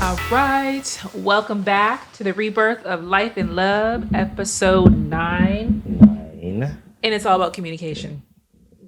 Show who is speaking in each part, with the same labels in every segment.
Speaker 1: All right. Welcome back to the Rebirth of Life and Love, episode 9. And it's all about communication.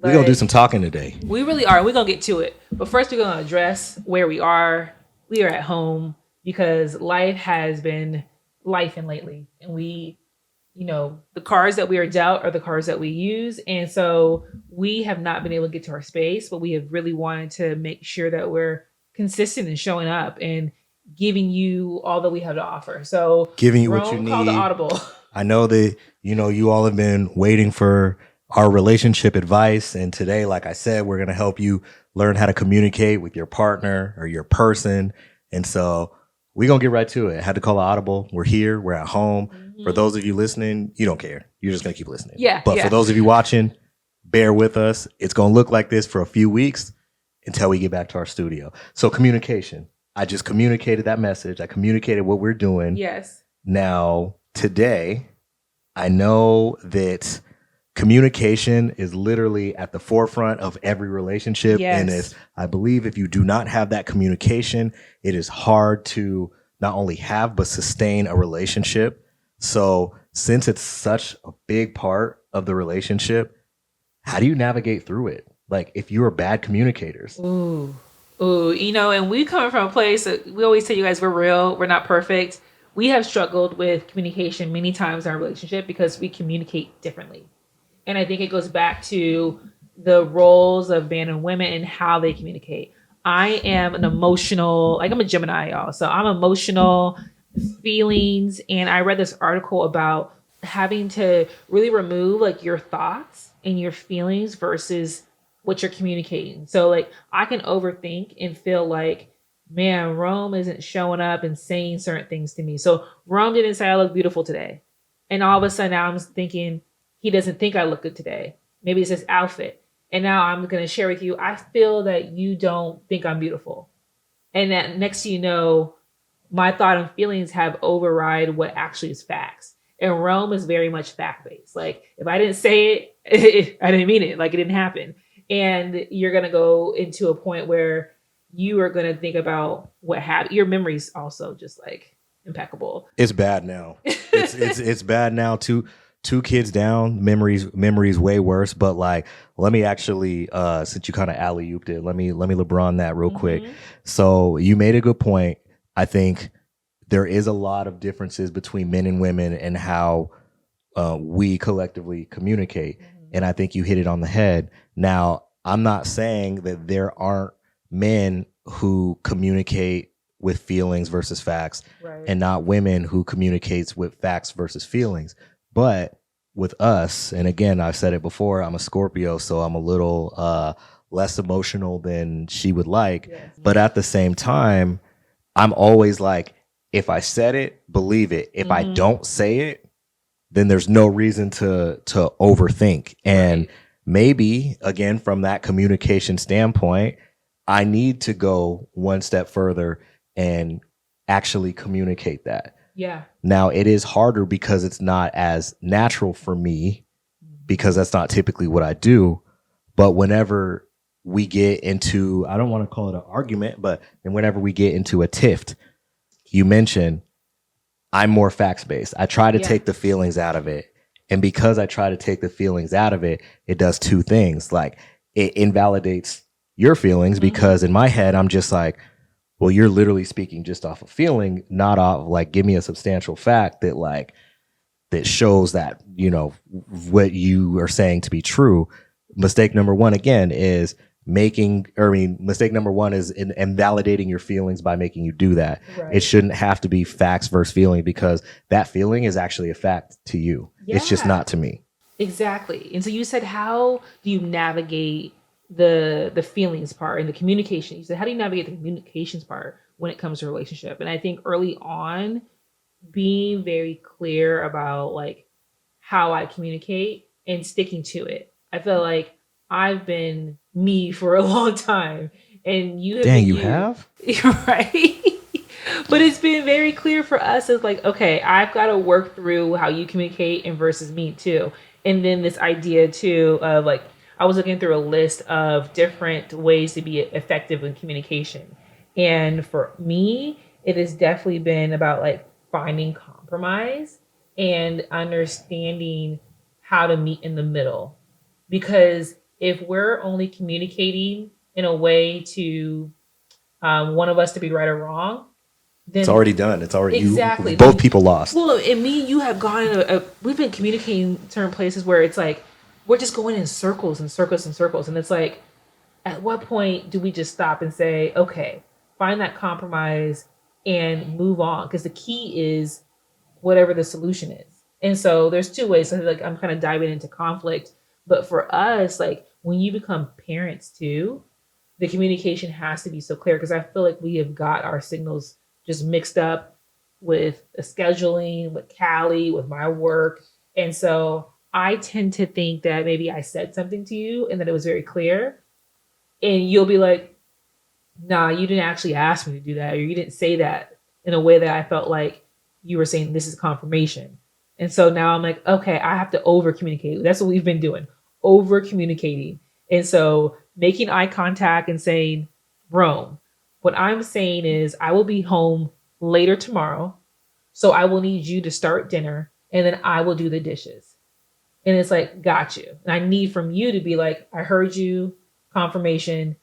Speaker 2: We're going to do some talking today.
Speaker 1: We really are. We're going to get to it. But first, we're going to address where we are. We are at home because life has been lifing lately. And the cards that we are dealt are the cards that we use. And so we have not been able to get to our space, but we have really wanted to make sure that we're consistent and showing up and giving you all that we have to offer. So
Speaker 2: giving you what you need.
Speaker 1: Call the audible.
Speaker 2: I know that, you all have been waiting for our relationship advice. And today, like I said, we're going to help you learn how to communicate with your partner or your person. And so we're going to get right to it. I had to call the audible. We're here. We're at home. Mm-hmm. For those of you listening, you don't care. You're just going to keep listening.
Speaker 1: Yeah.
Speaker 2: But for those of you watching, bear with us. It's going to look like this for a few weeks until we get back to our studio. So communication. I just communicated that message. I communicated what we're doing.
Speaker 1: Yes.
Speaker 2: Now, today, I know that communication is literally at the forefront of every relationship.
Speaker 1: Yes.
Speaker 2: And I believe if you do not have that communication, it is hard to not only have, but sustain a relationship. So since it's such a big part of the relationship, how do you navigate through it? Like if you are bad communicators.
Speaker 1: Ooh, and we come from a place that we always tell you guys we're real, we're not perfect. We have struggled with communication many times in our relationship because we communicate differently. And I think it goes back to the roles of men and women and how they communicate. I am an emotional, I'm a Gemini, y'all. So I'm emotional, feelings. And I read this article about having to really remove your thoughts and your feelings versus what you're communicating. So I can overthink and feel like, man, Rome isn't showing up and saying certain things to me. So Rome didn't say I look beautiful today. And all of a sudden now I'm thinking he doesn't think I look good today. Maybe it's his outfit. And now I'm going to share with you, I feel that you don't think I'm beautiful. And that next thing you know, my thought and feelings have override what actually is facts. And Rome is very much fact-based. If I didn't say it, I didn't mean it. It didn't happen. And you're going to go into a point where you are going to think about what happened. Your memory's also just impeccable.
Speaker 2: It's bad now. It's bad now. Two kids down, memories way worse. But let me actually, since you kind of alley-ooped it, let me LeBron that real quick. So you made a good point. I think there is a lot of differences between men and women and how we collectively communicate. And I think you hit it on the head. Now, I'm not saying that there aren't men who communicate with feelings versus facts, right, and not women who communicates with facts versus feelings. But with us, and again, I've said it before, I'm a Scorpio, so I'm a little less emotional than she would like. Yes. But at the same time, I'm always if I said it, believe it. If I don't say it, then there's no reason to overthink. And right, maybe, again, from that communication standpoint, I need to go one step further and actually communicate that.
Speaker 1: Yeah.
Speaker 2: Now, it is harder because it's not as natural for me because that's not typically what I do. But whenever we get into, I don't want to call it an argument, but whenever we get into a tiff, you mentioned I'm more facts-based. I try to take the feelings out of it. And because I try to take the feelings out of it, it does two things. It invalidates your feelings because in my head, I'm just well, you're literally speaking just off of feeling, not off give me a substantial fact that that shows that, what you are saying to be true. Mistake number one, again, is mistake number one is invalidating your feelings by making you do that. Right. It shouldn't have to be facts versus feeling because that feeling is actually a fact to you. Yeah. It's just not to me.
Speaker 1: Exactly. And so you said, how do you navigate the feelings part and the communication? You said, how do you navigate the communications part when it comes to a relationship? And I think early on, being very clear about how I communicate and sticking to it. I feel like I've been me for a long time, and you have.
Speaker 2: Dang, you have?
Speaker 1: Right? But it's been very clear for us as okay, I've got to work through how you communicate and versus me too. And then this idea too of I was looking through a list of different ways to be effective in communication. And for me, it has definitely been about like finding compromise and understanding how to meet in the middle. Because if we're only communicating in a way to one of us to be right or wrong,
Speaker 2: It's
Speaker 1: then
Speaker 2: already done. It's already
Speaker 1: exactly.
Speaker 2: both people lost.
Speaker 1: Well, and me and you have gone in we've been communicating certain places where it's like we're just going in circles and circles and circles, and it's like, at what point do we just stop and say, okay, find that compromise and move on? Because the key is whatever the solution is. And so there's two ways. So like I'm kind of diving into conflict, but for us, like when you become parents too, the communication has to be so clear, because I feel like we have got our signals just mixed up with the scheduling, with Callie, with my work. And so I tend to think that maybe I said something to you and that it was very clear. And you'll be like, nah, you didn't actually ask me to do that, or you didn't say that in a way that I felt like you were saying this is confirmation. And so now I'm like, okay, I have to over communicate. That's what we've been doing, over communicating. And so making eye contact and saying, Rome, what I'm saying is I will be home later tomorrow. So I will need you to start dinner and then I will do the dishes. And it's like, got you. And I need from you to be like, I heard you, confirmation,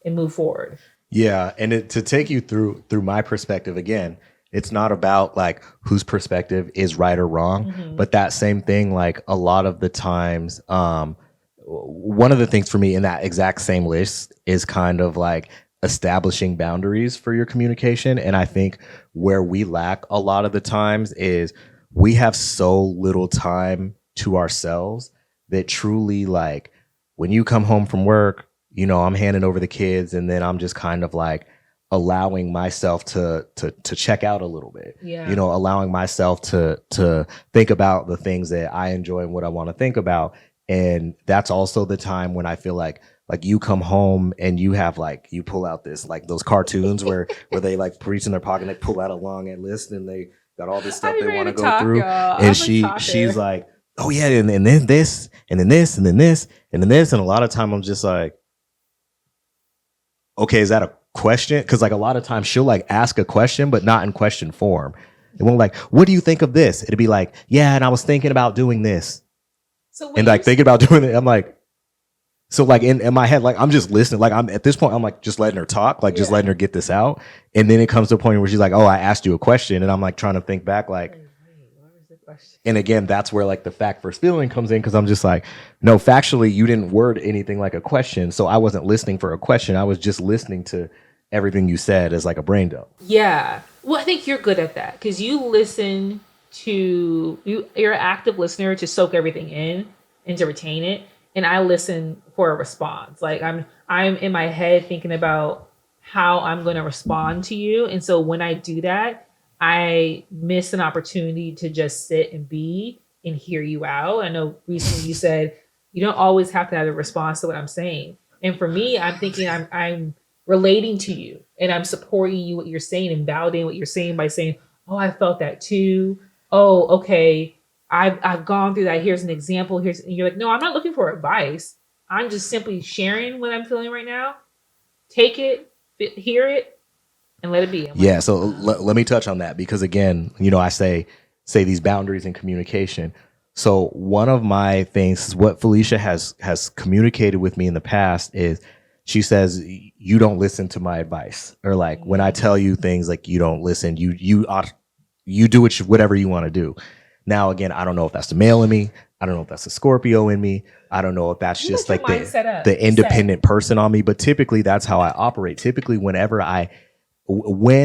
Speaker 1: and move forward.
Speaker 2: Yeah, and to take you through my perspective again, it's not about like whose perspective is right or wrong, but that same thing, like a lot of the times, one of the things for me in that exact same list is kind of like establishing boundaries for your communication. And I think where we lack a lot of the times is we have so little time to ourselves that truly, like, when you come home from work, you know, I'm handing over the kids and then I'm just kind of like allowing myself to check out a little bit.
Speaker 1: Yeah.
Speaker 2: You know, allowing myself to think about the things that I enjoy and what I want to think about. And that's also the time when I feel like you come home and you have like, you pull out this, like those cartoons where they like reach in their pocket and they pull out a long list and they got all this stuff they want to go through.
Speaker 1: Y'all.
Speaker 2: And she's like, oh yeah, and then this, and then this, and then this, and then this. And a lot of time I'm just like, okay, is that a question? Because like a lot of times she'll like ask a question, but not in question form. It won't like, what do you think of this? It'd be like, yeah, and I was thinking about doing this.
Speaker 1: So
Speaker 2: and like thinking about doing it, I'm like, so like in my head, like I'm just listening. Like I'm at this point, I'm like just letting her talk, like just letting her get this out. And then it comes to a point where she's like, oh, I asked you a question. And I'm like trying to think back, like, and again, that's where like the fact versus feeling comes in, because I'm just like, no, factually, you didn't word anything like a question. So I wasn't listening for a question. I was just listening to everything you said as like a brain dump.
Speaker 1: Yeah. Well, I think you're good at that because you listen to, you're an active listener to soak everything in and to retain it. And I listen for a response. Like I'm in my head thinking about how I'm going to respond to you. And so when I do that, I miss an opportunity to just sit and be and hear you out. I know recently you said you don't always have to have a response to what I'm saying. And for me, I'm thinking I'm relating to you and I'm supporting you, what you're saying, and validating what you're saying by saying, oh, I felt that too. Oh, okay. I've gone through that. Here's an example. And you're like, no, I'm not looking for advice. I'm just simply sharing what I'm feeling right now. Take it, hear it, and let it be.
Speaker 2: Yeah, so let me touch on that, because again, you know, I say these boundaries in communication. So one of my things, what Falesha has communicated with me in the past, is she says, you don't listen to my advice, or like when I tell you things, like you don't listen, you do whatever you want to do. Now, again, I don't know if that's the male in me. I don't know if that's the Scorpio in me. I don't know if that's just like the independent person on me, but typically that's how I operate. Typically, when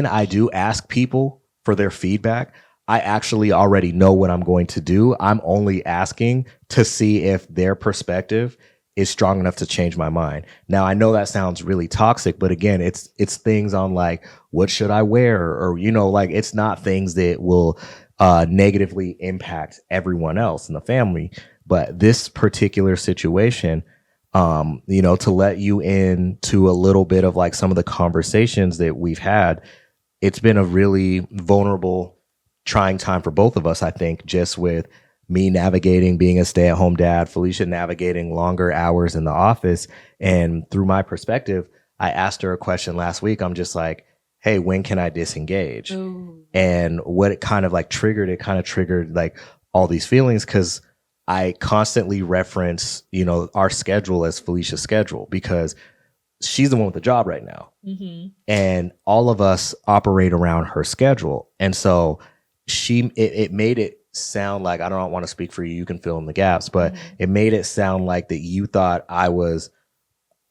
Speaker 2: I do ask people for their feedback, I actually already know what I'm going to do. I'm only asking to see if their perspective is strong enough to change my mind. Now, I know that sounds really toxic, but again, it's things on like, what should I wear? Or, you know, like it's not things that will negatively impact everyone else in the family. But this particular situation, you know, to let you into a little bit of like some of the conversations that we've had, it's been a really vulnerable, trying time for both of us, I think, just with me navigating being a stay-at-home dad, Falesha navigating longer hours in the office. And through my perspective, I asked her a question last week. I'm just like, hey, when can I disengage?
Speaker 1: Ooh.
Speaker 2: And what it kind of triggered like all these feelings, because I constantly reference, our schedule as Felicia's schedule, because she's the one with the job right now.
Speaker 1: Mm-hmm.
Speaker 2: And all of us operate around her schedule. And so it made it sound like, I don't want to speak for you, you can fill in the gaps, but it made it sound like that you thought I was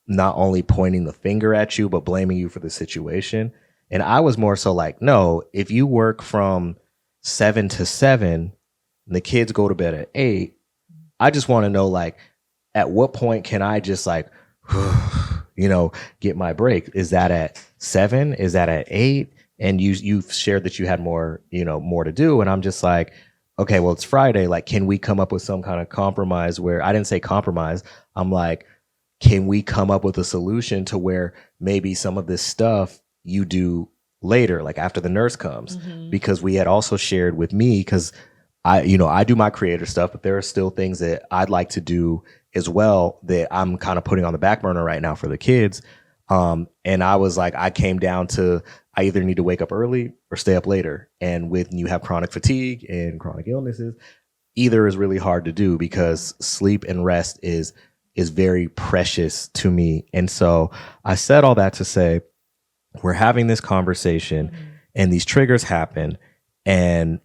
Speaker 2: not only pointing the finger at you, but blaming you for the situation. And I was more so like, no, if you work from 7 to 7 and the kids go to bed at 8, I just want to know, like, at what point can I just like, get my break? Is that at 7? Is that at 8? And you've shared that you had more to do. And I'm just like, okay, well, it's Friday. Like, can we come up with some kind of compromise where, I didn't say compromise. I'm like, can we come up with a solution to where maybe some of this stuff you do later, like after the nurse comes? Because we had also shared with me, because I do my creator stuff, but there are still things that I'd like to do as well that I'm kind of putting on the back burner right now for the kids. And I was like, I came down to, I either need to wake up early or stay up later. And when you have chronic fatigue and chronic illnesses, either is really hard to do, because sleep and rest is very precious to me. And so I said all that to say, we're having this conversation and these triggers happen. And,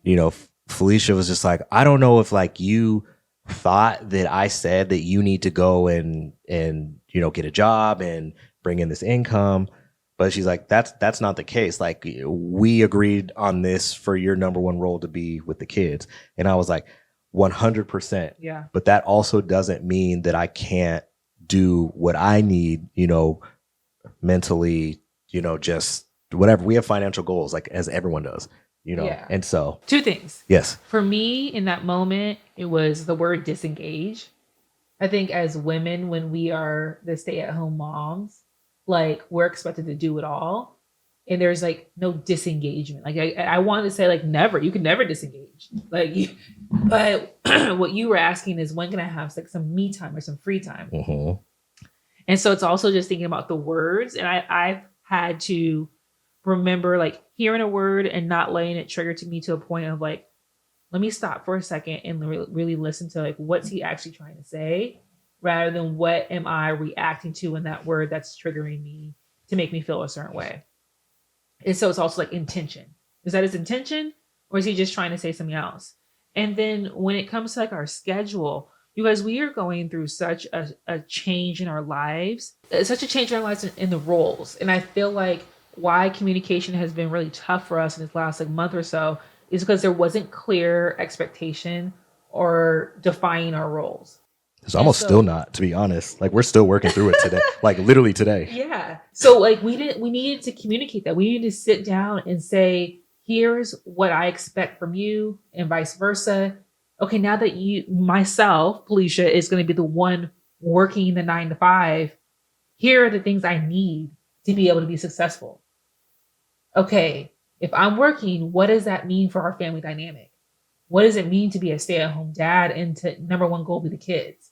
Speaker 2: Felicia was just like, I don't know if like you thought that I said that you need to go and get a job and bring in this income. But she's like, that's not the case. Like, we agreed on this for your number one role to be with the kids. And I was like, 100%.
Speaker 1: Yeah.
Speaker 2: But that also doesn't mean that I can't do what I need, mentally, just whatever. We have financial goals, like as everyone does,
Speaker 1: Yeah.
Speaker 2: And so
Speaker 1: 2 things.
Speaker 2: Yes.
Speaker 1: For me in that moment, it was the word disengage. I think as women, when we are the stay-at-home moms, like, we're expected to do it all. And there's like no disengagement. Like, I wanted to say, like, never, you can never disengage. Like, but what you were asking is, when can I have like some me time or some free time?
Speaker 2: Mm-hmm.
Speaker 1: And so it's also just thinking about the words. And I've had to remember, like, hearing a word and not letting it trigger to me to a point of like, let me stop for a second and really listen to, like, what's he actually trying to say, rather than what am I reacting to in that word that's triggering me to make me feel a certain way. And so it's also like intention. Is that his intention, or is he just trying to say something else? And then when it comes to like our schedule, you guys, we are going through such a change in our lives, such a change in our lives in the roles. And I feel like why communication has been really tough for us in this last like month or so is because there wasn't clear expectation or defining our roles.
Speaker 2: It's almost still not, to be honest. Like, we're still working through it today, like literally today.
Speaker 1: Yeah. So like we needed to communicate that. We needed to sit down and say, here's what I expect from you, and vice versa. Okay, now that myself, Falesha, is going to be the one working the 9 to 5, here are the things I need to be able to be successful. Okay, if I'm working, what does that mean for our family dynamic? What does it mean to be a stay-at-home dad and to number one goal be the kids?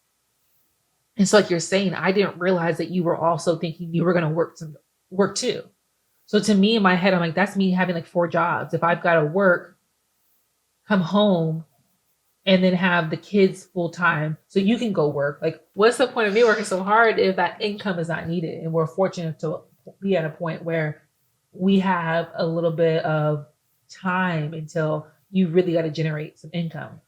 Speaker 1: And so like you're saying, I didn't realize that you were also thinking you were going to work too. So to me, in my head, I'm like, that's me having like 4 jobs. If I've got to work, come home, and then have the kids full time so you can go work. Like, what's the point of me working so hard if that income is not needed? And we're fortunate to be at a point where we have a little bit of time until you really got to generate some income.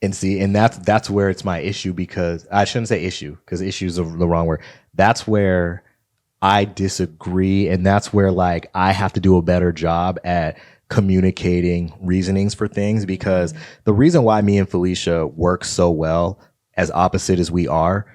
Speaker 2: And see, and that's where it's my issue, because I shouldn't say issue, because issue is the wrong word. That's where I disagree. And that's where like I have to do a better job at communicating reasonings for things, because the reason why me and Felicia work so well, as opposite as we are,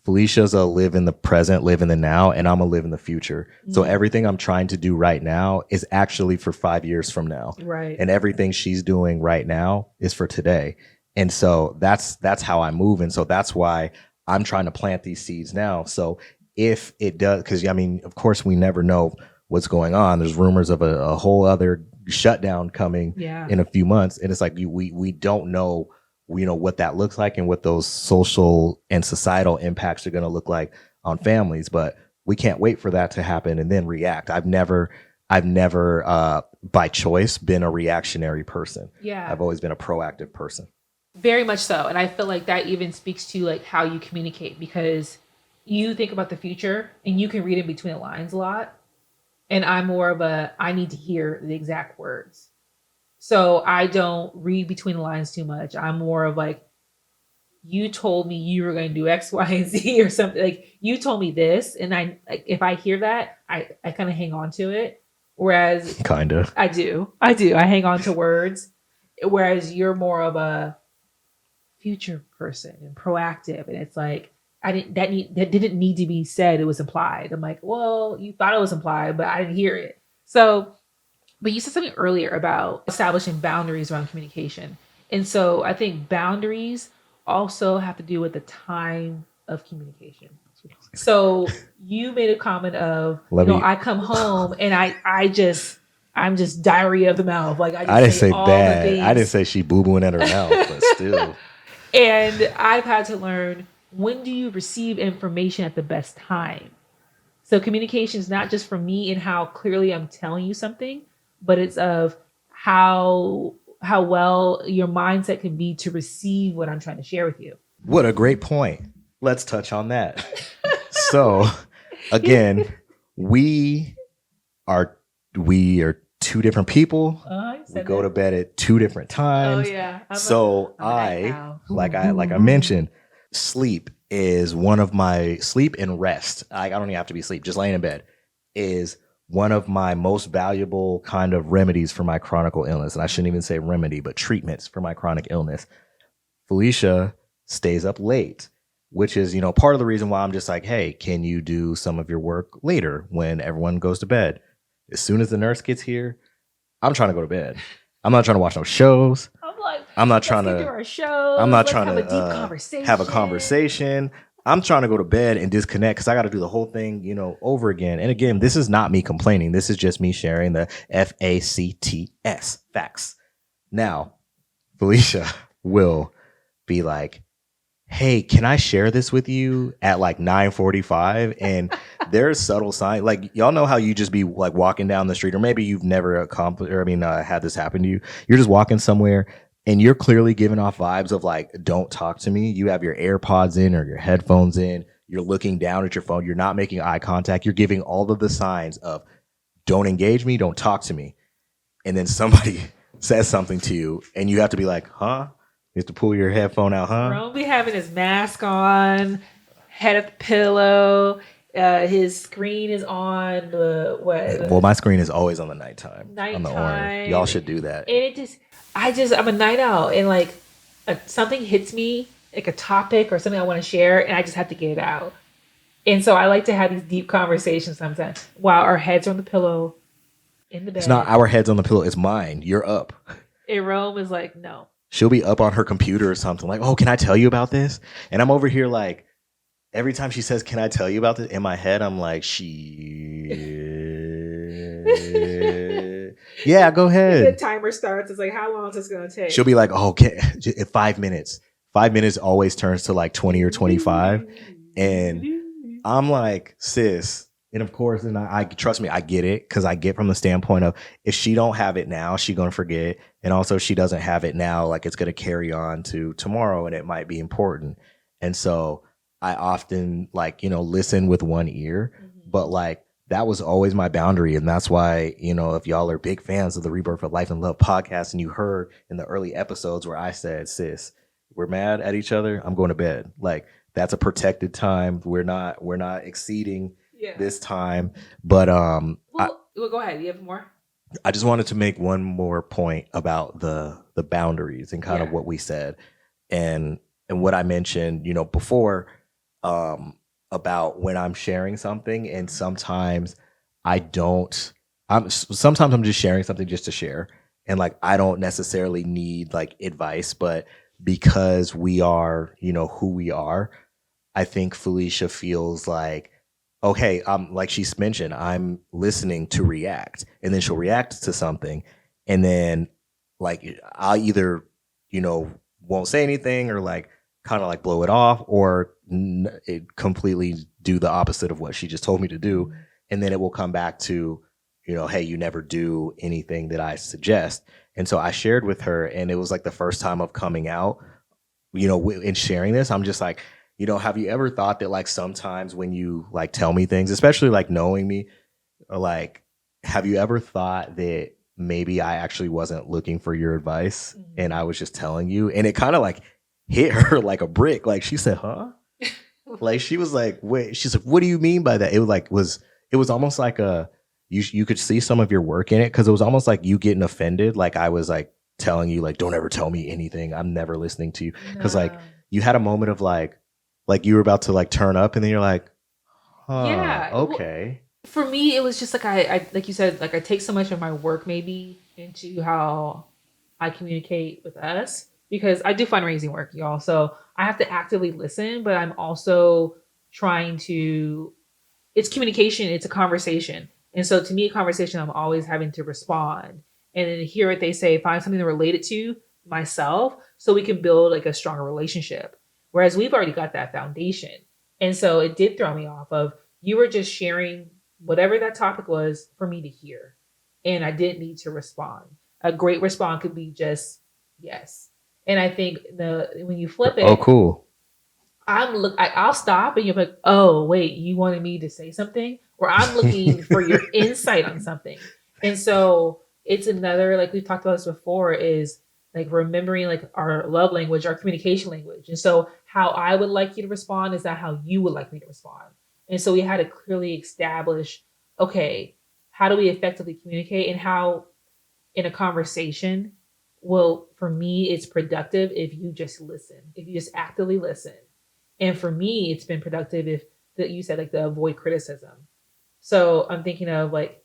Speaker 2: Felicia's a live in the present, live in the now, and I'm a live in the future. Mm-hmm. So everything I'm trying to do right now is actually for 5 years from now.
Speaker 1: Right.
Speaker 2: And everything she's doing right now is for today. And so that's how I move. And so that's why I'm trying to plant these seeds now. So if it does, because I mean, of course, we never know what's going on. There's rumors of a whole other shutdown coming in a few months. And it's like, we don't know, what that looks like and what those social and societal impacts are going to look like on families. But we can't wait for that to happen and then react. I've never I've never, by choice, been a reactionary person.
Speaker 1: Yeah.
Speaker 2: I've always been a proactive person.
Speaker 1: Very much so. And I feel like that even speaks to like how you communicate, because you think about the future and you can read in between the lines a lot. And I'm more of I need to hear the exact words. So I don't read between the lines too much. I'm more of like, you told me you were going to do X, Y, and Z or something. Like you told me this. And if I hear that, I kind of hang on to it. Whereas
Speaker 2: Kind of.
Speaker 1: I do. I hang on to words. Whereas you're more of a future person and proactive. And it's like, that didn't need to be said. It was implied. I'm like, well, you thought it was implied, but I didn't hear it. So, but you said something earlier about establishing boundaries around communication. And so I think boundaries also have to do with the time of communication. So you made a comment of, I come home and I'm just diarrhea of the mouth. Like
Speaker 2: I didn't say bad. I didn't say she boo-booing at her mouth, but still.
Speaker 1: And I've had to learn, when do you receive information at the best time? So communication is not just for me and how clearly I'm telling you something, but it's of how well your mindset can be to receive what I'm trying to share with you.
Speaker 2: What a great point. Let's touch on that. So, again, we are two different people. We go to bed at two different times.
Speaker 1: Oh yeah.
Speaker 2: Like I mentioned, sleep is one of my sleep and rest. I don't even have to be sleep. Just laying in bed is one of my most valuable kind of remedies for my chronic illness. And I shouldn't even say remedy, but treatments for my chronic illness. Felicia stays up late, which is, part of the reason why I'm just like, hey, can you do some of your work later when everyone goes to bed? As soon as the nurse gets here, I'm trying to go to bed. I'm not trying to watch no shows. I'm not trying to have a conversation. I'm trying to go to bed and disconnect because I got to do the whole thing, over again. And again, this is not me complaining. This is just me sharing the FACTS, facts. Now, Felicia will be like, hey, can I share this with you at like 9:45? And there's subtle signs. Like, y'all know how you just be like walking down the street, or maybe you've never had this happen to you. You're just walking somewhere and you're clearly giving off vibes of like, don't talk to me. You have your AirPods in or your headphones in. You're looking down at your phone. You're not making eye contact. You're giving all of the signs of don't engage me, don't talk to me. And then somebody says something to you and you have to be like, huh? You have to pull your headphone out, huh?
Speaker 1: Rome be having his mask on, head at the pillow. His screen is on.
Speaker 2: Well, my screen is always on the nighttime. On the orange. Y'all should do that.
Speaker 1: And I'm a night owl, and like something hits me, like a topic or something I want to share, and I just have to get it out. And so I like to have these deep conversations sometimes while our heads are on the pillow in the bed.
Speaker 2: It's not our heads on the pillow. It's mine. You're up.
Speaker 1: And Rome is like, no.
Speaker 2: She'll be up on her computer or something like, oh, can I tell you about this? And I'm over here like, every time she says, can I tell you about this? In my head, I'm like, yeah, go ahead.
Speaker 1: The timer starts. It's like, how long is this going to take?
Speaker 2: She'll be like, oh, okay, 5 minutes. 5 minutes always turns to like 20 or 25. And I'm like, sis. And of course, and I trust me, I get it, because I get from the standpoint of if she don't have it now, she's going to forget. And also if she doesn't have it now, like it's going to carry on to tomorrow and it might be important. And so I often listen with one ear, but like that was always my boundary. And that's why, if y'all are big fans of the Rebirth of Life and Love podcast and you heard in the early episodes where I said, sis, we're mad at each other, I'm going to bed. Like that's a protected time. We're not exceeding this time. But
Speaker 1: go ahead. You have more?
Speaker 2: I just wanted to make one more point about the boundaries and kind of what we said and what I mentioned, before about when I'm sharing something, and sometimes sometimes I'm just sharing something just to share, and like I don't necessarily need like advice, but because we are, who we are, I think Felicia feels like, okay, like she's mentioned, I'm listening to react, and then she'll react to something, and then like I'll either, won't say anything or like kind of like blow it off, or it completely do the opposite of what she just told me to do, and then it will come back to, hey, you never do anything that I suggest. And so I shared with her, and it was like the first time of coming out, in sharing this. I'm just like, have you ever thought that like sometimes when you like tell me things, especially like knowing me, or like, have you ever thought that maybe I actually wasn't looking for your advice and I was just telling you? And it kind of like hit her like a brick. Like she said, huh? Like she was like, wait, she's like, what do you mean by that? It was almost like you could see some of your work in it, because it was almost like you getting offended. Like I was like telling you like, don't ever tell me anything. I'm never listening to you. Because like you had a moment of like you were about to like turn up, and then you're like, huh,
Speaker 1: yeah,
Speaker 2: okay.
Speaker 1: For me, it was just like I like you said, like I take so much of my work maybe into how I communicate with us, because I do fundraising work, y'all. So I have to actively listen, but I'm also trying to. It's communication. It's a conversation, and so to me, a conversation, I'm always having to respond and then hear what they say, find something related to myself, so we can build like a stronger relationship. Whereas we've already got that foundation, and so it did throw me off of you were just sharing whatever that topic was for me to hear. And I didn't need to respond. A great response could be just yes. And I think when you flip it,
Speaker 2: oh cool,
Speaker 1: I'll stop and you're like, oh wait, you wanted me to say something, or I'm looking for your insight on something. And so it's another, like we've talked about this before, is like remembering like our love language, our communication language. And so how I would like you to respond is not how you would like me to respond. And so we had to clearly establish, okay, how do we effectively communicate, and how in a conversation, well, for me, it's productive if you just listen, if you just actively listen. And for me, it's been productive if that you said like the avoid criticism. So I'm thinking of like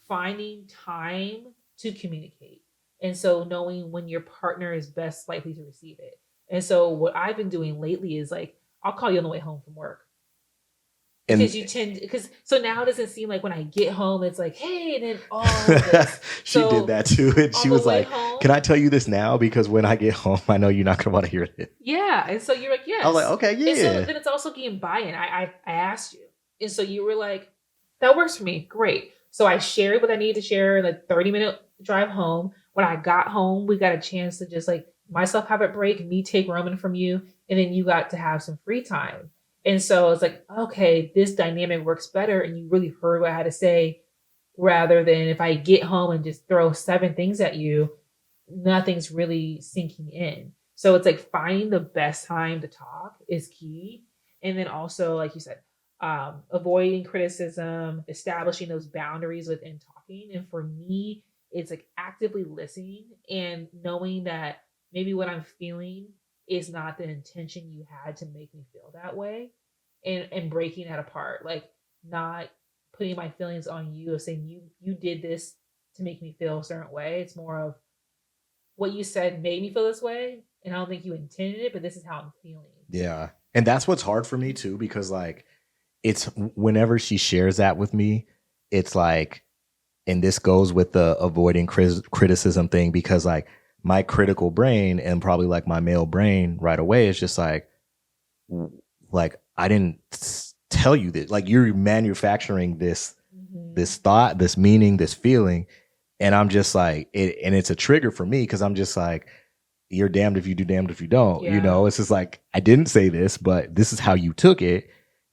Speaker 1: finding time to communicate. And so knowing when your partner is best likely to receive it. And so what I've been doing lately is like, I'll call you on the way home from work. Because so now it doesn't seem like when I get home, it's like, hey, and then all of this.
Speaker 2: She did that too. And she was like, home, can I tell you this now? Because when I get home, I know you're not going to want to hear it.
Speaker 1: Yeah. And so you're like, yes.
Speaker 2: I was like, okay, yeah.
Speaker 1: And so then it's also getting buy-in. I asked you. And so you were like, that works for me. Great. So I shared what I needed to share in a 30-minute drive home. When I got home, we got a chance to just like myself have a break, me take Roman from you, and then you got to have some free time. And so it's like, okay, this dynamic works better. And you really heard what I had to say, rather than if I get home and just throw 7 things at you, nothing's really sinking in. So it's like finding the best time to talk is key. And then also, like you said, avoiding criticism, establishing those boundaries within talking. And for me, it's like actively listening and knowing that maybe what I'm feeling is not the intention you had to make me feel that way, and breaking that apart, like not putting my feelings on you of saying you did this to make me feel a certain way. It's more of what you said made me feel this way, and I don't think you intended it, but this is how I'm feeling.
Speaker 2: Yeah. And that's what's hard for me too, because like it's whenever she shares that with me, it's like, and this goes with the avoiding criticism thing, because like my critical brain and probably like my male brain right away is just like I didn't tell you this. Like you're manufacturing this this thought, this meaning, this feeling, and I'm just like it, and it's a trigger for me, because I'm just like, you're damned if you do, damned if you don't. Yeah. It's just like, I didn't say this, but this is how you took it,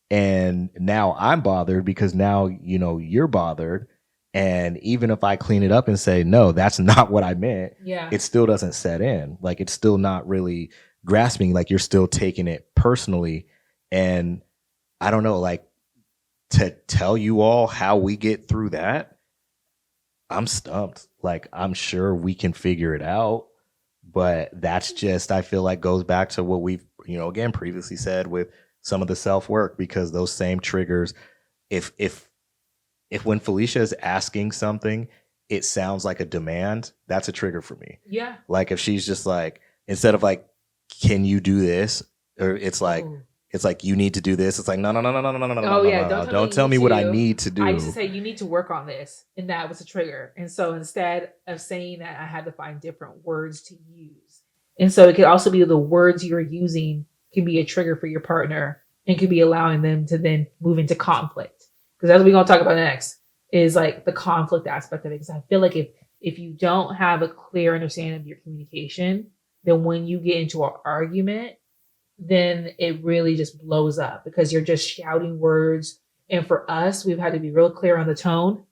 Speaker 2: and now I'm bothered because now you're bothered. And even if I clean it up and say, no, that's not what I meant, it still doesn't set in. Like, it's still not really grasping. Like, you're still taking it personally. And I don't know, like, to tell you all how we get through that, I'm stumped. Like, I'm sure we can figure it out. But that's just, I feel like, goes back to what we've, again, previously said with some of the self-work, because those same triggers, if when Falesha is asking something, it sounds like a demand, that's a trigger for me. Yeah. Like if she's just like, instead of like, can you do this? Or it's like, you need to do this. It's like, no. Oh yeah. Don't tell me what I need to do.
Speaker 1: I used to say, you need to work on this. And that was a trigger. And so instead of saying that, I had to find different words to use. And so it could also be the words you're using can be a trigger for your partner and could be allowing them to then move into conflict. Because that's what we're going to talk about next, is like the conflict aspect of it. Because I feel like if you don't have a clear understanding of your communication, then when you get into an argument, then it really just blows up because you're just shouting words. And for us, we've had to be real clear on the tone.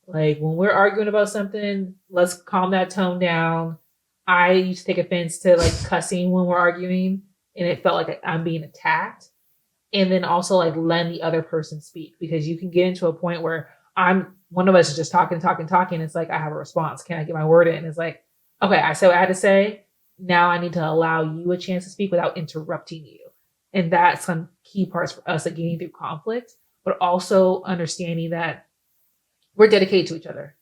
Speaker 1: Like when we're arguing about something, let's calm that tone down. I used to take offense to like cussing when we're arguing, and it felt like I'm being attacked. And then also like letting the other person speak, because you can get into a point where one of us is just talking. It's like I have a response. Can I get my word in? It's like, okay, I said what I had to say. Now I need to allow you a chance to speak without interrupting you. And that's some key parts for us at getting through conflict, but also understanding that we're dedicated to each other.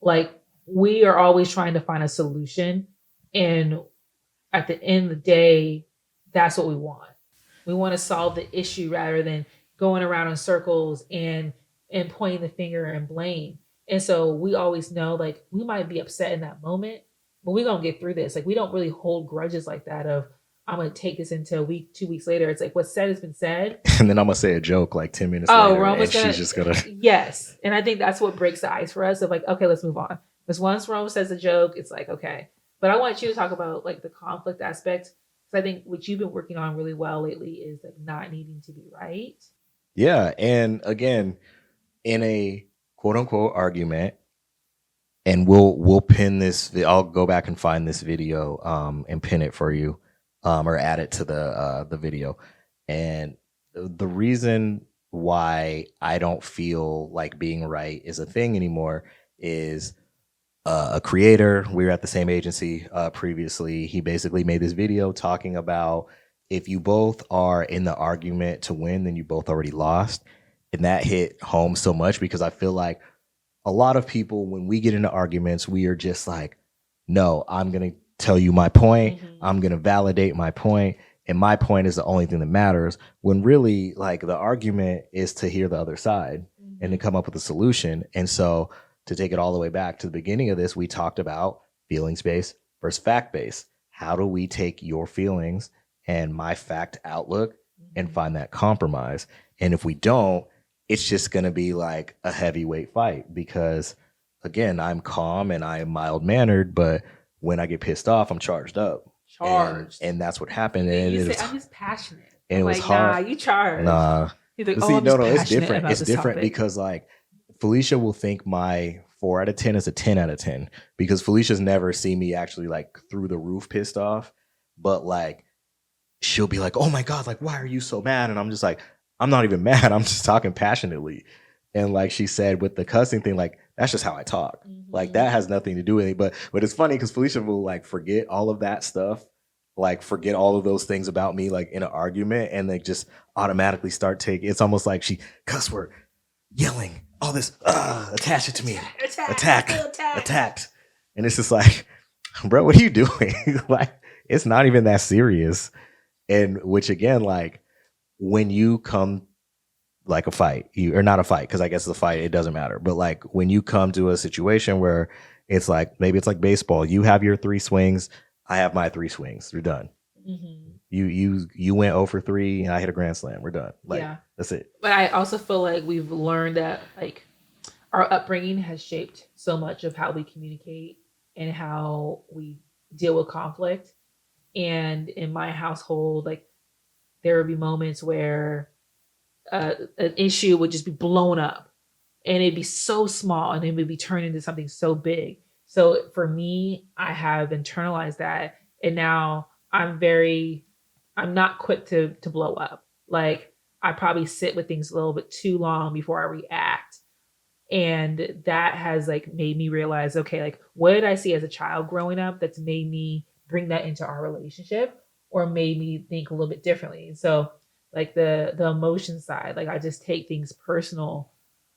Speaker 1: Like we are always trying to find a solution. And at the end of the day, that's what we want. We want to solve the issue rather than going around in circles and pointing the finger and blame. And so we always know like we might be upset in that moment, but we're gonna get through this. Like we don't really hold grudges like that of I'm gonna take this into a week, 2 weeks later. It's like what's said has been said.
Speaker 2: And then I'm gonna say a joke like 10 minutes later. And she's just gonna
Speaker 1: yes. And I think that's what breaks the ice for us of like, okay, let's move on. Because once Rome says a joke, it's like, okay. But I want you to talk about like the conflict aspect. Because I think what you've been working on really well lately is like not needing to be right.
Speaker 2: Yeah. And again, in a quote unquote argument, and we'll pin this. I'll go back and find this video and pin it for you, or add it to the video. And the reason why I don't feel like being right is a thing anymore is a creator. We were at the same agency previously. He basically made this video talking about if you both are in the argument to win, then you both already lost. And that hit home so much because I feel like a lot of people, when we get into arguments, we are just like, no, I'm going to tell you my point. Mm-hmm. I'm going to validate my point. And my point is the only thing that matters, when really like the argument is to hear the other side and to come up with a solution. And so to take it all the way back to the beginning of this, we talked about feelings-based versus fact-based. How do we take your feelings and my fact outlook and find that compromise? And if we don't, it's just going to be like a heavyweight fight because, again, I'm calm and I'm mild-mannered, but when I get pissed off, I'm charged up. And that's what happened. And
Speaker 1: you say, I'm just passionate.
Speaker 2: And it was hard.
Speaker 1: Nah, you charged.
Speaker 2: Nah.
Speaker 1: He's like,
Speaker 2: see, no, it's different. It's different because like Falesha will think my 4 out of 10 is a 10 out of 10 because Felicia's never seen me actually like through the roof pissed off. But like, she'll be like, oh my God, like, why are you so mad? And I'm just like, I'm not even mad. I'm just talking passionately. And like she said with the cussing thing, like, that's just how I talk. Mm-hmm. Like that has nothing to do with it. But it's funny because Falesha will like forget all of that stuff, like forget all of those things about me, like in an argument, and they just automatically start taking. It's almost like she cuss word, yelling, all this, attach it to me, attacked, and it's just like, bro, what are you doing? Like, it's not even that serious. And which again, like when you come. Like a fight, or not a fight, because I guess the fight, it doesn't matter. But like when you come to a situation where it's like, maybe it's like baseball, you have your 3 swings, I have my 3 swings, we're done. Mm-hmm. You went 0 for 3 and I hit a grand slam, we're done. Like, yeah, that's it.
Speaker 1: But I also feel like we've learned that like our upbringing has shaped so much of how we communicate and how we deal with conflict. And in my household, like there would be moments where an issue would just be blown up and it'd be so small and it would be turned into something so big. So for me, I have internalized that. And now I'm not quick to blow up. Like I probably sit with things a little bit too long before I react. And that has like made me realize, okay, like what did I see as a child growing up that's made me bring that into our relationship or made me think a little bit differently? And so like the emotion side, like I just take things personal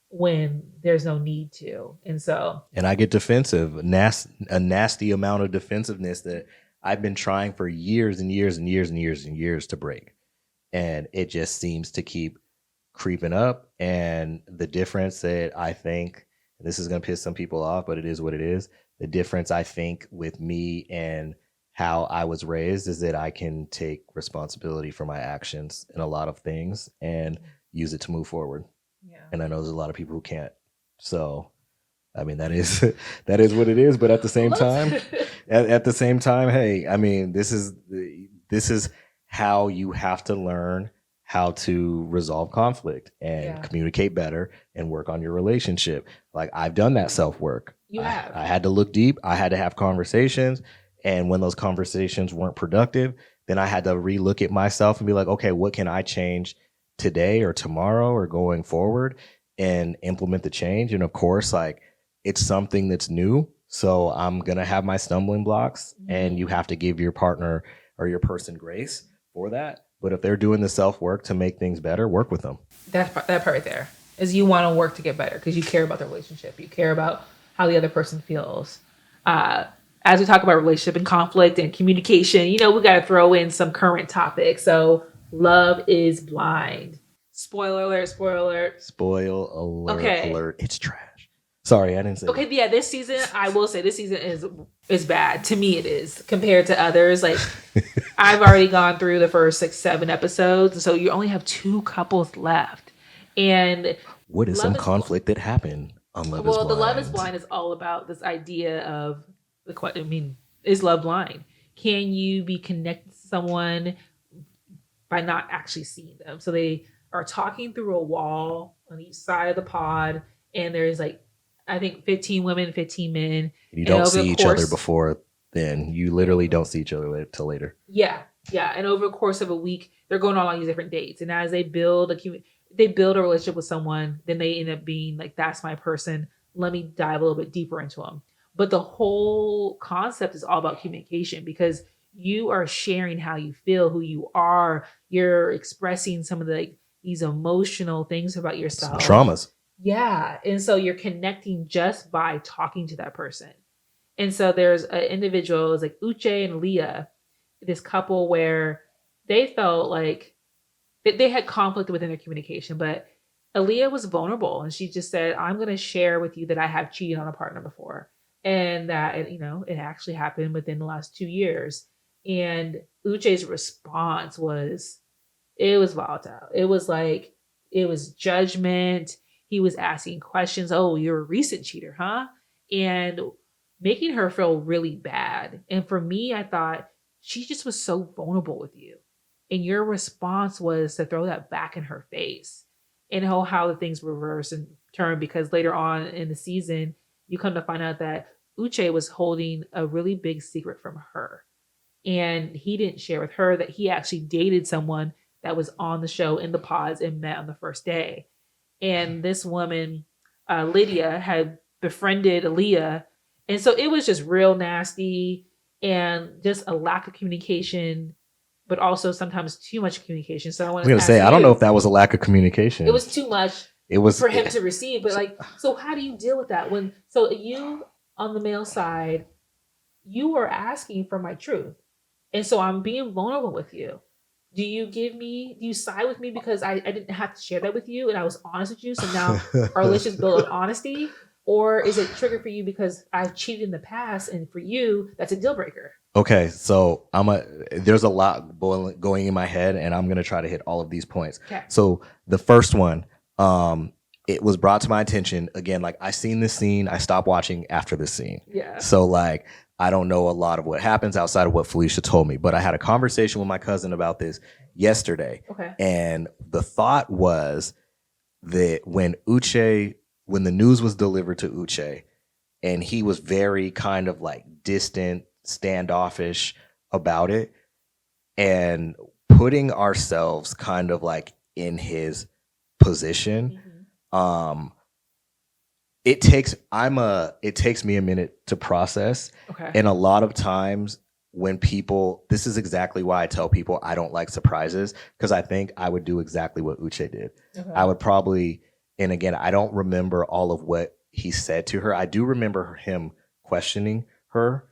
Speaker 1: when there's no need to. And
Speaker 2: I get defensive, a nasty amount of defensiveness that I've been trying for years and years and years and years and years to break. And it just seems to keep creeping up. And the difference that I think, and this is going to piss some people off, but it is what it is. The difference I think with me and how I was raised is that I can take responsibility for my actions in a lot of things and use it to move forward. Yeah. And I know there's a lot of people who can't So, I mean, that is that is what it is. But at the same time, at the same time, hey, I mean, this is how you have to learn how to resolve conflict and communicate better and work on your relationship. Like, I've done that self work.
Speaker 1: You have.
Speaker 2: I had to look deep. I had to have conversations. And when those conversations weren't productive, then I had to relook at myself and be like, okay, what can I change today or tomorrow or going forward and implement the change? And of course, like, it's something that's new. So I'm going to have my stumbling blocks, and you have to give your partner or your person grace for that. But if they're doing the self work to make things better, work with them.
Speaker 1: That part right there is you want to work to get better because you care about the relationship. You care about how the other person feels. As we talk about relationship and conflict and communication, we got to throw in some current topics. So Love is Blind. Spoiler alert, spoiler alert.
Speaker 2: Spoil alert, alert. It's trash. Sorry, I didn't say
Speaker 1: Okay, yeah, this season, I will say this season is bad. To me, it is compared to others. Like, I've already gone through the first 6-7 episodes, so you only have 2 couples left. And
Speaker 2: what is some conflict that happened on Love is Blind?
Speaker 1: Well, the Love is Blind is all about this idea of, is love blind? Can you be connected to someone by not actually seeing them? So they are talking through a wall on each side of the pod, and there's like, I think 15 women, 15 men.
Speaker 2: You don't see each other before then. You literally don't see each other till later.
Speaker 1: Yeah. And over the course of a week, they're going on all these different dates. And as they build a relationship with someone, then they end up being like, that's my person. Let me dive a little bit deeper into them. But the whole concept is all about communication, because you are sharing how you feel, who you are. You're expressing some of these emotional things about yourself.
Speaker 2: Some traumas.
Speaker 1: Yeah. And so you're connecting just by talking to that person. And so there's an individual, it's like Uche and Leah, this couple where they felt like they had conflict within their communication, but Aaliyah was vulnerable. And she just said, I'm going to share with you that I have cheated on a partner before. And that, it actually happened within the last 2 years. And Uche's response was volatile. It was judgment. He was asking questions. Oh, you're a recent cheater, huh? And making her feel really bad. And for me, I thought she just was so vulnerable with you. And your response was to throw that back in her face. And how the things reverse and turn, because later on in the season, you come to find out that Uche was holding a really big secret from her. And he didn't share with her that he actually dated someone that was on the show in the pods and met on the first day. And this woman, Lydia, had befriended Aaliyah. And so it was just real nasty and just a lack of communication, but also sometimes too much communication. So I
Speaker 2: don't know if that was a lack of communication.
Speaker 1: It was too much for him to receive. But so how do you deal with that? So you, on the male side, you were asking for my truth. And so I'm being vulnerable with you. Do you side with me because I didn't have to share that with you and I was honest with you? So now our relationship's built on honesty? Or is it triggered for you because I've cheated in the past and for you, that's a deal breaker?
Speaker 2: Okay, so there's a lot going in my head, and I'm going to try to hit all of these points.
Speaker 1: Okay.
Speaker 2: So the first one, it was brought to my attention, again, like, I seen this scene, I stopped watching after this scene.
Speaker 1: Yeah.
Speaker 2: So I don't know a lot of what happens outside of what Falesha told me, but I had a conversation with my cousin about this yesterday.
Speaker 1: Okay.
Speaker 2: And the thought was that when the news was delivered to Uche, and he was very kind of like distant, standoffish about it, and putting ourselves kind of like in his position, it takes me a minute to process.
Speaker 1: Okay.
Speaker 2: And a lot of times when this is exactly why I tell people I don't like surprises, because I think I would do exactly what Uche did. Okay. I would probably, and again, I don't remember all of what he said to her. I do remember him questioning her,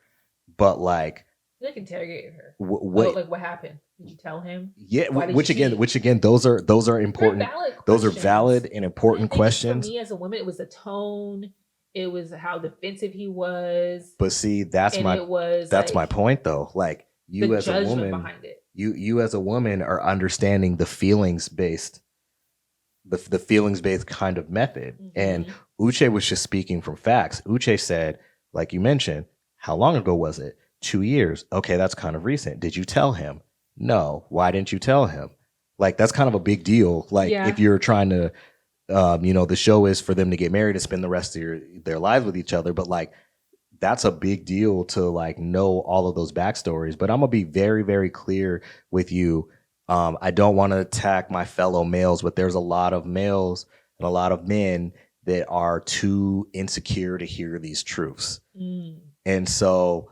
Speaker 2: but like
Speaker 1: interrogated her. What happened? Did you tell him?
Speaker 2: Yeah, which again, those are important. Those are valid and important questions.
Speaker 1: For me as a woman, it was the tone. It was how defensive he was.
Speaker 2: But see, that's my point though. Like, you as a woman, you as a woman are understanding the feelings based the feelings based kind of method.
Speaker 1: Mm-hmm.
Speaker 2: And Uche was just speaking from facts. Uche said, like you mentioned, how long ago was it? 2 years. Okay, that's kind of recent. Did you tell him? No. Why didn't you tell him? Like, that's kind of a big deal. Like,
Speaker 1: Yeah.
Speaker 2: if you're trying to, the show is for them to get married and spend the rest of their lives with each other. But like, that's a big deal to like know all of those backstories. But I'm gonna be very, very clear with you. I don't want to attack my fellow males, but there's a lot of males and a lot of men that are too insecure to hear these truths. And so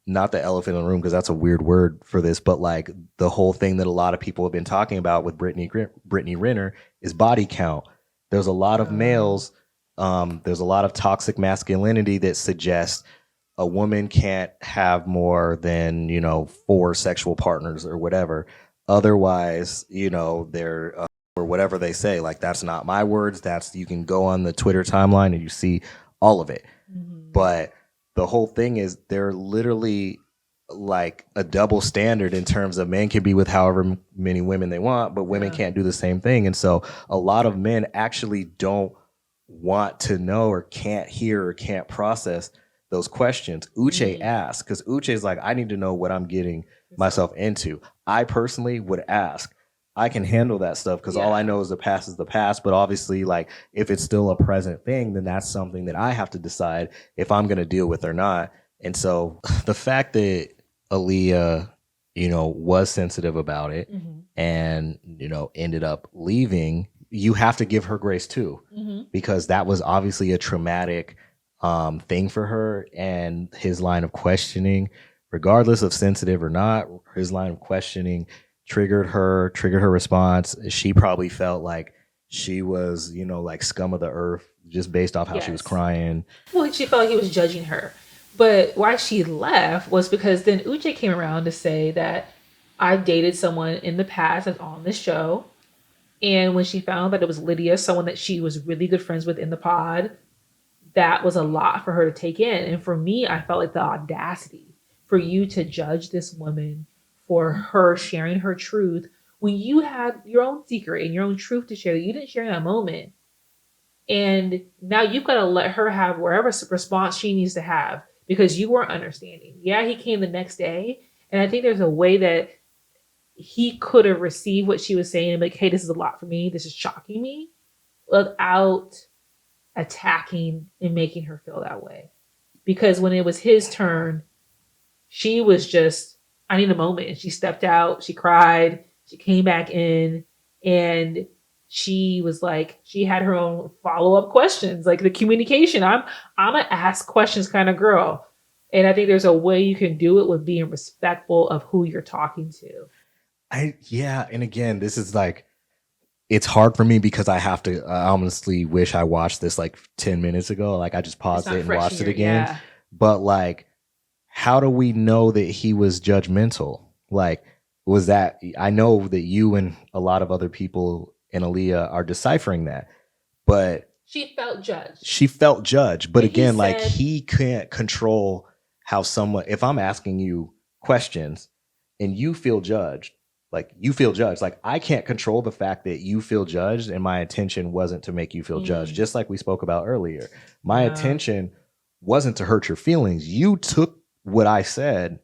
Speaker 2: not the elephant in the room, because that's a weird word for this, but like the whole thing that a lot of people have been talking about with Brittany Renner is body count. There's a lot of males. There's a lot of toxic masculinity that suggests a woman can't have more than 4 sexual partners or whatever. Otherwise, they're or whatever they say. Like, that's not my words. You can go on the Twitter timeline and you see all of it. But the whole thing is they're literally like a double standard in terms of men can be with however many women they want, but women can't do the same thing. And so a lot of men actually don't want to know or can't hear or can't process those questions. Uche asked, because Uche is like, I need to know what I'm getting myself into. I personally would ask. I can handle that stuff because all I know is the past. But obviously, like, if it's still a present thing, then that's something that I have to decide if I'm going to deal with or not. And so the fact that Aaliyah, was sensitive about it and, ended up leaving, you have to give her grace too, because that was obviously a traumatic thing for her. And his line of questioning, regardless of sensitive or not, his line of questioning triggered her response. She probably felt like she was, like scum of the earth just based off how she was crying.
Speaker 1: Well, she felt like he was judging her. But why she left was because then Uche came around to say that I dated someone in the past that's on this show. And when she found that it was Lydia, someone that she was really good friends with in the pod, that was a lot for her to take in. And for me, I felt like the audacity for you to judge this woman for her sharing her truth when you had your own secret and your own truth to share that you didn't share in that moment. And now you've got to let her have wherever response she needs to have because you weren't understanding. Yeah, he came the next day. And I think there's a way that he could have received what she was saying and like, hey, this is a lot for me. This is shocking me, without attacking and making her feel that way. Because when it was his turn, she was just, I need a moment. And she stepped out, she cried, she came back in, and she was like, she had her own follow-up questions, like the communication. I'm an ask questions kind of girl. And I think there's a way you can do it with being respectful of who you're talking to.
Speaker 2: And again, this is like, it's hard for me because I honestly wish I watched this like 10 minutes ago. Like, I just paused it and watched it again. Yeah. But like, how do we know that he was judgmental? Like, was that, I know that you and a lot of other people in Aaliyah are deciphering that, but
Speaker 1: she felt judged.
Speaker 2: But and again, like, he can't control how someone, if I'm asking you questions and you feel judged, like I can't control the fact that you feel judged, and my intention wasn't to make you feel judged, just like we spoke about earlier. My intention wasn't to hurt your feelings. You took what I said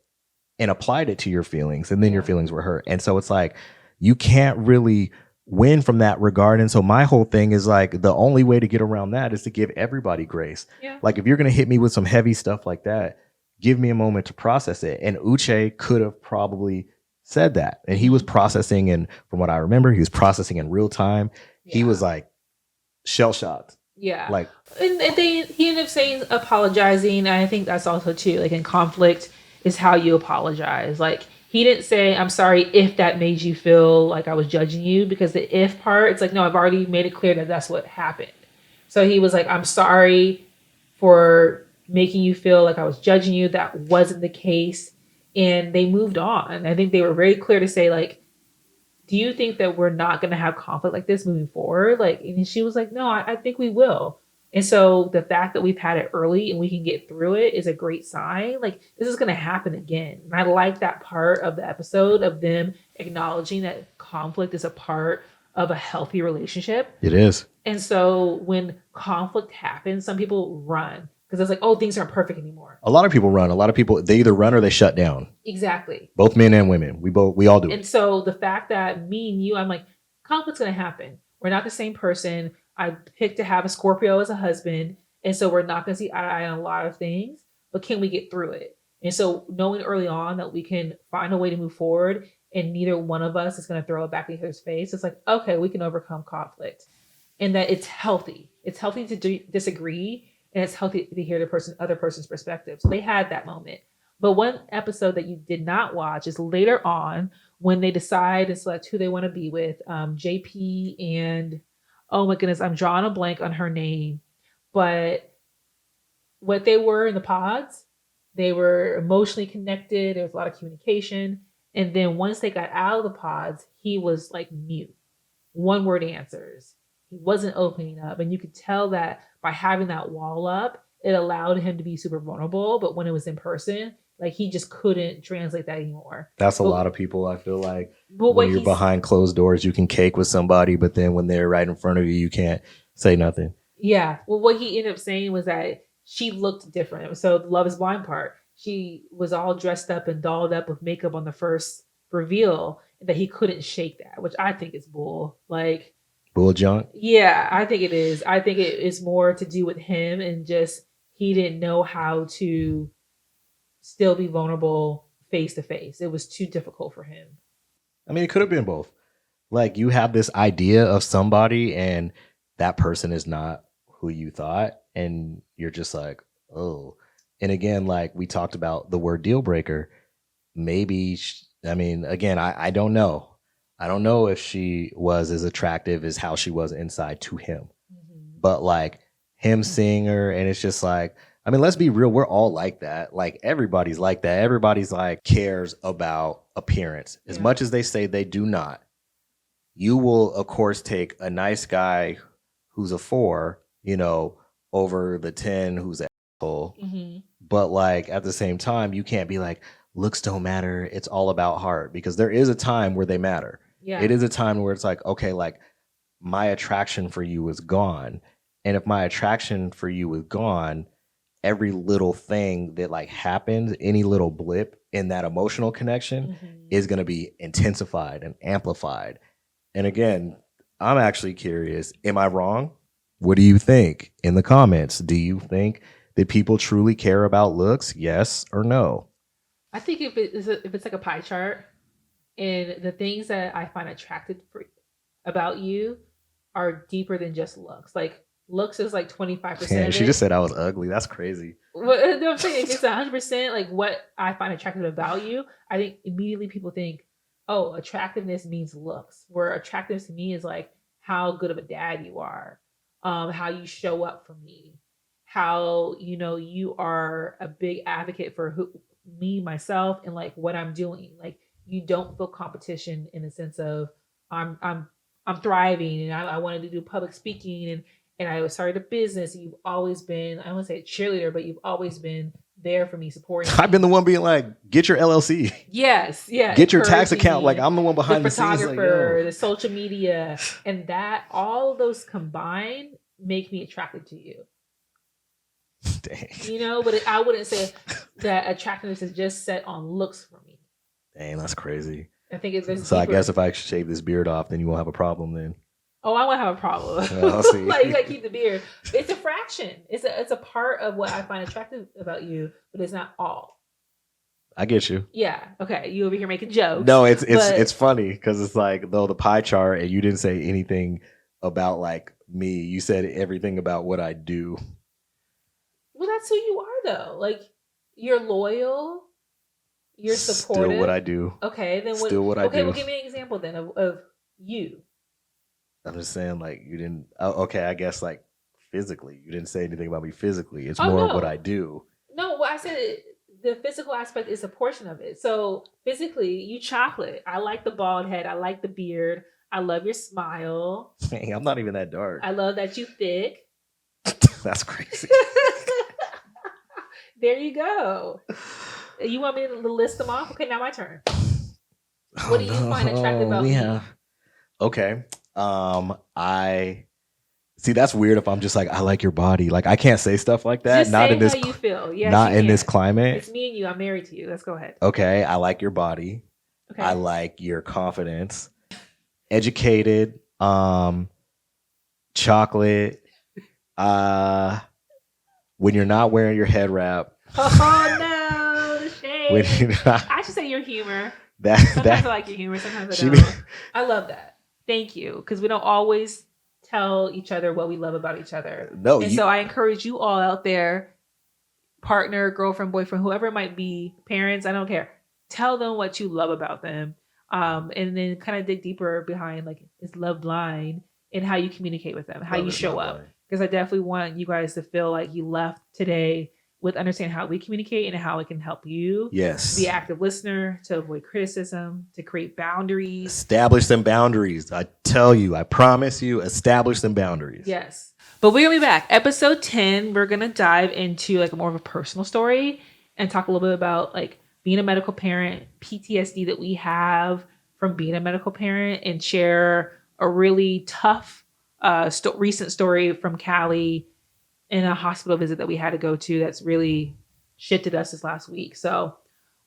Speaker 2: and applied it to your feelings, and then your feelings were hurt. And so it's like, you can't really win from that regard. And so my whole thing is like, the only way to get around that is to give everybody grace. Yeah. Like, if you're going to hit me with some heavy stuff like that, give me a moment to process it. And Uche could have probably said that. And he was processing, and from what I remember, he was processing in real time. Yeah. He was like shell shocked.
Speaker 1: Yeah.
Speaker 2: Like,
Speaker 1: and he ended up saying apologizing. And I think that's also too, like, in conflict is how you apologize. Like, he didn't say, I'm sorry if that made you feel like I was judging you, because the if part, it's like, no, I've already made it clear that that's what happened. So he was like, I'm sorry for making you feel like I was judging you. That wasn't the case. And they moved on. I think they were very clear to say, like, do you think that we're not going to have conflict like this moving forward? Like, and she was like, no, I think we will. And so the fact that we've had it early and we can get through it is a great sign. Like, this is going to happen again. And I like that part of the episode of them acknowledging that conflict is a part of a healthy relationship.
Speaker 2: It is.
Speaker 1: And so when conflict happens, some people run because it's like, oh, things aren't perfect anymore.
Speaker 2: A lot of people run. A lot of people, they either run or they shut down.
Speaker 1: Exactly.
Speaker 2: Both men and women. We all do it.
Speaker 1: And so the fact that me and you, I'm like, conflict's going to happen. We're not the same person. I picked to have a Scorpio as a husband. And so we're not going to see eye to eye on a lot of things, but can we get through it? And so knowing early on that we can find a way to move forward and neither one of us is going to throw it back in his face. It's like, okay, we can overcome conflict and that it's healthy. It's healthy to disagree and it's healthy to hear the other person's perspective. So they had that moment. But one episode that you did not watch is later on when they decide to select who they want to be with, JP and, oh my goodness, I'm drawing a blank on her name. But what they were in the pods, they were emotionally connected. There was a lot of communication. And then once they got out of the pods, he was like mute. One word answers. He wasn't opening up. And you could tell that by having that wall up, it allowed him to be super vulnerable. But when it was in person, like he just couldn't translate that anymore.
Speaker 2: That's a lot of people, I feel like. But when you're behind closed doors, you can cake with somebody. But then when they're right in front of you, you can't say nothing. Yeah.
Speaker 1: Well, what he ended up saying was that she looked different. So the Love is Blind part, she was all dressed up and dolled up with makeup on the first reveal, and that he couldn't shake that, which I think is bull. Like
Speaker 2: bull junk.
Speaker 1: Yeah, I think it is. I think it is more to do with him and just he didn't know how to still be vulnerable face to face. It was too difficult for him.
Speaker 2: I mean, it could have been both. Like you have this idea of somebody and that person is not who you thought. And you're just like, oh. And again, like we talked about the word deal breaker. Maybe, again, I don't know. I don't know if she was as attractive as how she was inside to him. Mm-hmm. But like him seeing her and it's just like, I mean, let's be real. We're all like that. Like everybody's like that. Everybody's like cares about appearance as much as they say they do not. You will, of course, take a nice guy who's a 4, over the 10 who's an asshole. Mm-hmm. But like at the same time, you can't be like, looks don't matter. It's all about heart, because there is a time where they matter. Yeah. It is a time where it's like, okay, like my attraction for you is gone. And if my attraction for you is gone, every little thing that like happens, any little blip in that emotional connection is going to be intensified and amplified. And again, I'm actually curious, am I wrong? What do you think in the comments? Do you think that people truly care about looks? Yes or no?
Speaker 1: I think if it's like a pie chart and the things that I find attractive about you are deeper than just looks. Like looks is like 25%.
Speaker 2: Yeah, she just said I was ugly. That's crazy.
Speaker 1: Well, no, I'm saying if it's 100% like what I find attractive about you, I think immediately people think, oh, attractiveness means looks. Where attractiveness to me is like how good of a dad you are, how you show up for me, how you are a big advocate for me, myself, and like what I'm doing. Like you don't feel competition in the sense of I'm thriving and I wanted to do public speaking and I started a business. You've always been, I wouldn't say a cheerleader, but you've always been there for me, supporting me.
Speaker 2: I've been the one being like, get your LLC.
Speaker 1: Yes, yeah.
Speaker 2: Get your tax account. Like I'm the one behind the scenes.
Speaker 1: The photographer, the social media, and that all of those combined make me attracted to you.
Speaker 2: Dang.
Speaker 1: But I wouldn't say that attractiveness is just set on looks for me.
Speaker 2: Dang, that's crazy.
Speaker 1: I think it's so
Speaker 2: deeper. I guess if I shave this beard off, then you won't have a problem then.
Speaker 1: Oh, I won't have a problem. Like you gotta keep the beard. It's a fraction. It's a part of what I find attractive about you, but it's not all.
Speaker 2: I get you.
Speaker 1: Yeah. Okay. You over here making jokes.
Speaker 2: No, it's funny because it's like though the pie chart and you didn't say anything about like me. You said everything about what I do.
Speaker 1: Well, that's who you are though. Like you're loyal. You're supportive.
Speaker 2: Still what I do.
Speaker 1: Okay. Then
Speaker 2: what? Still what I do.
Speaker 1: Okay. Well, give me an example then of you.
Speaker 2: I'm just saying, like, you didn't. Okay, I guess like physically, you didn't say anything about me physically. It's more of what I do.
Speaker 1: No, well, I said the physical aspect is a portion of it. So physically, you chocolate. I like the bald head. I like the beard. I love your smile.
Speaker 2: Dang, I'm not even that dark.
Speaker 1: I love that you thick.
Speaker 2: That's crazy.
Speaker 1: There you go. You want me to list them off? Okay, now my turn. What do you find attractive about me?
Speaker 2: Okay. I see that's weird if I'm just like, I like your body. Like I can't say stuff like that.
Speaker 1: Just
Speaker 2: Not
Speaker 1: say
Speaker 2: in this
Speaker 1: how you feel. Yes,
Speaker 2: not
Speaker 1: you
Speaker 2: in this
Speaker 1: can.
Speaker 2: climate.
Speaker 1: It's me and you. I'm married to you. Let's go ahead.
Speaker 2: Okay. I like your body.
Speaker 1: Okay.
Speaker 2: I like your confidence. Educated, chocolate, when you're not wearing your head wrap.
Speaker 1: Oh no, the shade.
Speaker 2: Not,
Speaker 1: I should say your humor.
Speaker 2: Sometimes
Speaker 1: I like your humor, sometimes I don't. I love that. Thank you. Because we don't always tell each other what we love about each other.
Speaker 2: No,
Speaker 1: and so I encourage you all out there, partner, girlfriend, boyfriend, whoever it might be, parents, I don't care. Tell them what you love about them. And then kind of dig deeper behind like is love blind and how you communicate with them, how you show up. Because I definitely want you guys to feel like you left today with understanding how we communicate and how it can help you.
Speaker 2: Yes.
Speaker 1: To be an active listener, to avoid criticism, to create boundaries.
Speaker 2: Establish them boundaries. I tell you, I promise you, establish them boundaries.
Speaker 1: Yes. But we're going to be back. Episode 10, we're going to dive into like more of a personal story and talk a little bit about like being a medical parent, PTSD that we have from being a medical parent, and share a really tough recent story from Callie in a hospital visit that we had to go to that's really shifted us this last week. So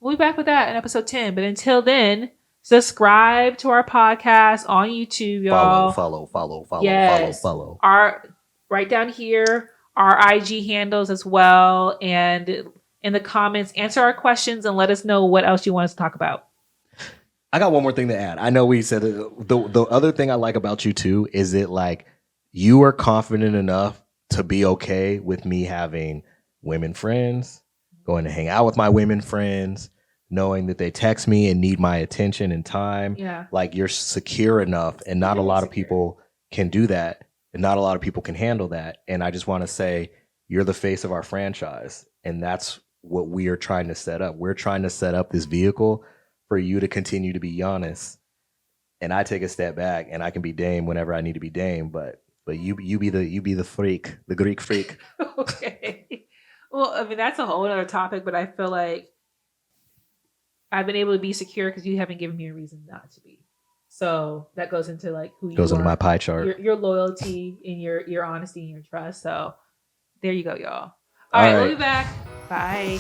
Speaker 1: we'll be back with that in episode 10. But until then, subscribe to our podcast on YouTube, y'all.
Speaker 2: Follow.
Speaker 1: Yes.
Speaker 2: Follow.
Speaker 1: Our right down here, our IG handles as well. And in the comments, answer our questions and let us know what else you want us to talk about.
Speaker 2: I got one more thing to add. I know we said the other thing I like about you too is that like you are confident enough to be okay with me having women friends, going to hang out with my women friends, knowing that they text me and need my attention and time.
Speaker 1: Yeah.
Speaker 2: Like you're secure enough, and not a lot of people can do that, and not a lot of people can handle that. And I just want to say you're the face of our franchise, and that's what we are trying to set up. We're trying to set up this vehicle for you to continue to be Giannis, and I take a step back and I can be Dame whenever I need to be Dame, but you be the freak, the Greek freak.
Speaker 1: Okay. Well, I mean that's a whole other topic, but I feel like I've been able to be secure because you haven't given me a reason not to be. So that goes into like who you
Speaker 2: goes
Speaker 1: are,
Speaker 2: into my pie chart,
Speaker 1: your loyalty and your honesty and your trust. So there you go, y'all. All right, we'll be back. Bye.